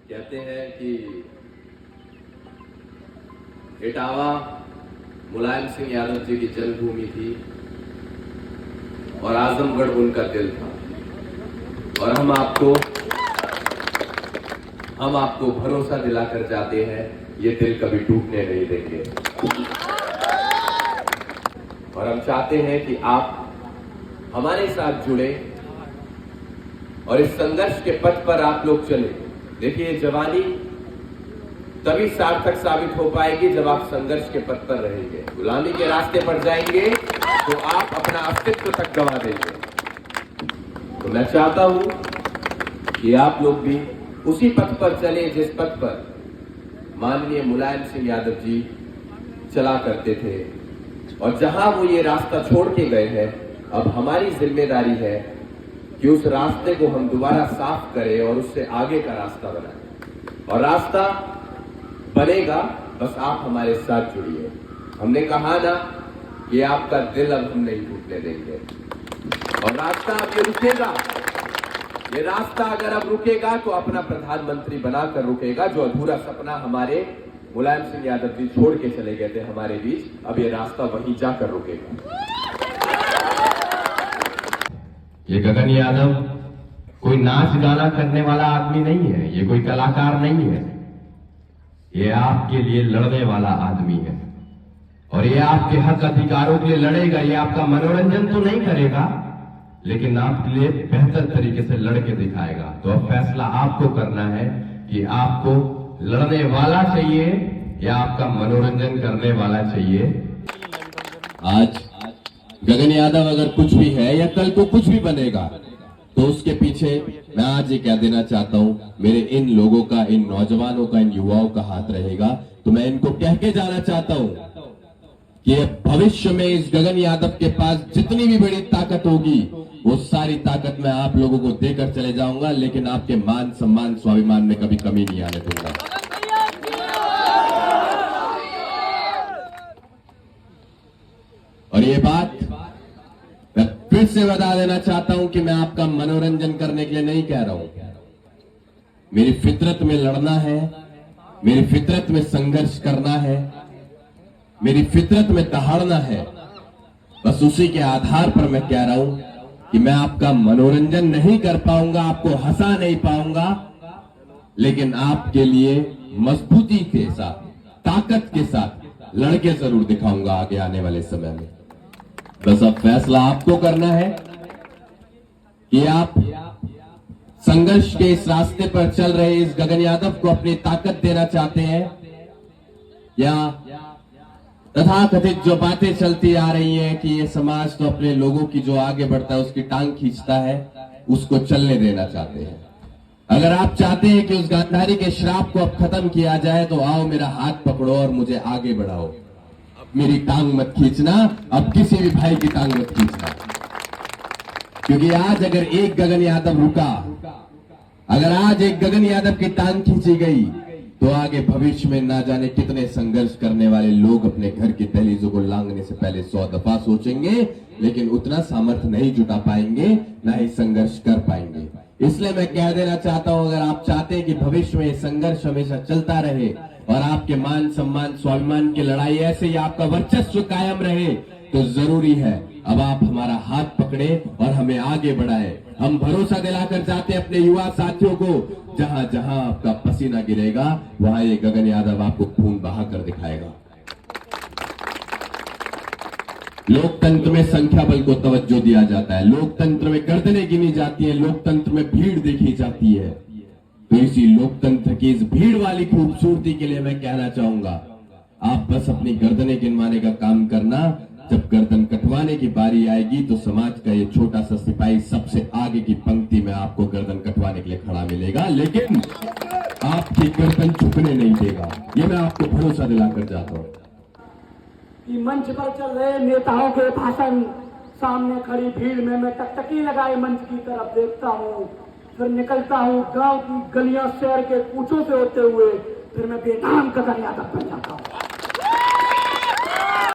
कहते हैं कि इटावा मुलायम सिंह यादव जी की जन्मभूमि थी और आजमगढ़ उनका दिल था। और हम आपको भरोसा दिलाकर जाते हैं, ये दिल कभी टूटने नहीं देंगे। और हम चाहते हैं कि आप हमारे साथ जुड़े और इस संघर्ष के पथ पर आप लोग चले। देखिए, जवानी तभी सार्थक साबित हो पाएगी जब आप संघर्ष के पथ पर रहेंगे। गुलामी के रास्ते पर जाएंगे तो आप अपना अस्तित्व तक गंवा देंगे। तो मैं चाहता हूं कि आप लोग भी उसी पथ पर चले जिस पथ पर माननीय मुलायम सिंह यादव जी चला करते थे। और जहां वो ये रास्ता छोड़ के गए हैं, अब हमारी जिम्मेदारी है कि उस रास्ते को हम दोबारा साफ करें और उससे आगे का रास्ता बनाएं। और रास्ता बनेगा, बस आप हमारे साथ जुड़िए। हमने कहा ना कि आपका दिल अब हम नहीं टूटने देंगे। और रास्ता अब ये रुकेगा, ये रास्ता अगर अब रुकेगा तो अपना प्रधानमंत्री बनाकर रुकेगा। जो अधूरा सपना हमारे मुलायम सिंह यादव जी छोड़ के चले गए थे हमारे बीच, अब ये रास्ता वहीं जाकर रुकेगा। ये गगन यादव कोई नाच गाना करने वाला आदमी नहीं है, ये कोई कलाकार नहीं है। ये आपके लिए लड़ने वाला आदमी है और ये आपके हक अधिकारों के लिए लड़ेगा। ये आपका मनोरंजन तो नहीं करेगा, लेकिन आपके लिए बेहतर तरीके से लड़के दिखाएगा। तो अब फैसला आपको करना है कि आपको लड़ने वाला चाहिए या आपका मनोरंजन करने वाला चाहिए। आज गगन यादव अगर कुछ भी है या कल को कुछ भी बनेगा, तो उसके पीछे मैं आज ये कह देना चाहता हूं, मेरे इन लोगों का, इन नौजवानों का, इन युवाओं का हाथ रहेगा। तो मैं इनको कह के जाना चाहता हूं कि भविष्य में इस गगन यादव के पास जितनी भी बड़ी ताकत होगी, वो सारी ताकत मैं आप लोगों को देकर चले जाऊंगा, लेकिन आपके मान सम्मान स्वाभिमान में कभी कमी नहीं आने दूंगा। और ये बात मैं फिर से बता देना चाहता हूं कि मैं आपका मनोरंजन करने के लिए नहीं कह रहा हूं। मेरी फितरत में लड़ना है, मेरी फितरत में संघर्ष करना है, मेरी फितरत में दहाड़ना है। बस उसी के आधार पर मैं कह रहा हूं कि मैं आपका मनोरंजन नहीं कर पाऊंगा, आपको हंसा नहीं पाऊंगा, लेकिन आपके लिए मजबूती के साथ, ताकत के साथ लड़के जरूर दिखाऊंगा आगे आने वाले समय में। बस अब फैसला आपको करना है कि आप संघर्ष के इस रास्ते पर चल रहे इस गगन यादव को अपनी ताकत देना चाहते हैं, या तथाकथित जो बातें चलती आ रही हैं कि ये समाज तो अपने लोगों की जो आगे बढ़ता है उसकी टांग खींचता है, उसको चलने देना चाहते हैं। अगर आप चाहते हैं कि उस गांधारी के श्राप को अब खत्म किया जाए, तो आओ मेरा हाथ पकड़ो और मुझे आगे बढ़ाओ। मेरी टांग मत खींचना, अब किसी भी भाई की टांग मत खींचना। क्योंकि आज अगर एक गगन यादव रुका, अगर आज एक गगन यादव की टांग खींची गई, तो आगे भविष्य में ना जाने कितने संघर्ष करने वाले लोग अपने घर की दहलीजों को लांघने से पहले 100 दफा सोचेंगे, लेकिन उतना सामर्थ्य नहीं जुटा पाएंगे, ना ही संघर्ष कर पाएंगे। इसलिए मैं कह देना चाहता हूं, अगर आप चाहते हैं कि भविष्य में संघर्ष हमेशा चलता रहे और आपके मान सम्मान स्वाभिमान की लड़ाई ऐसे ही आपका वर्चस्व कायम रहे, तो जरूरी है अब आप हमारा हाथ पकड़े और हमें आगे बढ़ाए। हम भरोसा दिलाकर जाते हैं अपने युवा साथियों को, जहां जहां आपका पसीना गिरेगा वहां ये गगन यादव आपको खून बहाकर दिखाएगा। लोकतंत्र में संख्या बल को तवज्जो दिया जाता है, लोकतंत्र में गर्दनें गिनी जाती है, लोकतंत्र में भीड़ देखी जाती है। तो इसी लोकतंत्र की इस भीड़ वाली खूबसूरती के लिए मैं कहना चाहूंगा, आप बस अपनी गर्दनें गिनवाने का काम करना। जब गर्दन कटवाने की बारी आएगी तो समाज का ये छोटा सा सिपाही सबसे आगे की पंक्ति में आपको गर्दन कटवाने के लिए खड़ा मिलेगा, लेकिन आपकी गर्दन झुकने नहीं देगा। ये मैं आपको भरोसा दिलाकर जाता हूं। मंच पर चल रहे नेताओं के भाषण, सामने खड़ी भीड़ में मैं टकटकी लगाए मंच की तरफ देखता हूँ, फिर निकलता हूँ गांव की गलियां शहर के कूचों से होते हुए, फिर मैं बेनाम गगन यादव बन जाता हूँ।